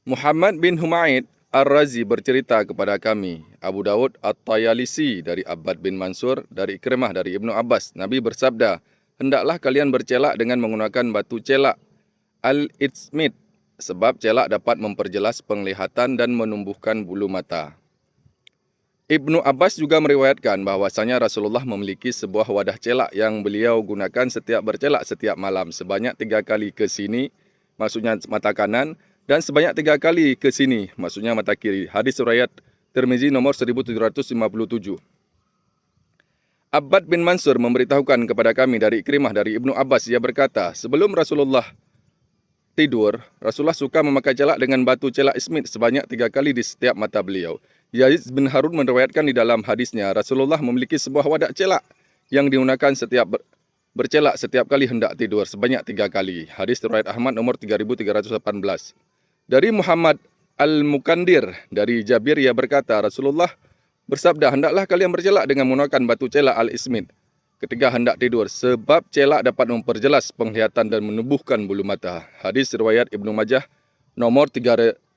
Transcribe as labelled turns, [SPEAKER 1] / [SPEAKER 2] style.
[SPEAKER 1] Muhammad bin Humaid Ar-Razi bercerita kepada kami, Abu Dawud At-Tayalisi dari Abbad bin Mansur, dari Ikrimah dari Ibnu Abbas, Nabi bersabda, hendaklah kalian bercelak dengan menggunakan batu celak Al-Itsmit, sebab celak dapat memperjelas penglihatan dan menumbuhkan bulu mata. Ibnu Abbas juga meriwayatkan bahwasanya Rasulullah memiliki sebuah wadah celak yang beliau gunakan setiap bercelak setiap malam, sebanyak 3 kali ke sini, maksudnya mata kanan, dan sebanyak 3 kali ke sini, maksudnya mata kiri. Hadis riwayat Tirmizi nomor 1757. Abbad bin Mansur memberitahukan kepada kami dari Ikrimah dari Ibnu Abbas, ia berkata, sebelum Rasulullah tidur, Rasulullah suka memakai celak dengan batu celak ismit sebanyak 3 kali di setiap mata beliau. Yazid bin Harun meriwayatkan di dalam hadisnya, Rasulullah memiliki sebuah wadah celak yang digunakan bercelak setiap kali hendak tidur sebanyak 3 kali. Hadis riwayat Ahmad nomor 3318. Dari Muhammad Al-Mukandir dari Jabir, ia berkata, Rasulullah bersabda, hendaklah kalian bercelak dengan menggunakan batu celak al-ismit ketika hendak tidur, sebab celak dapat memperjelas penglihatan dan menumbuhkan bulu mata. Hadis riwayat Ibnu Majah nomor 3496.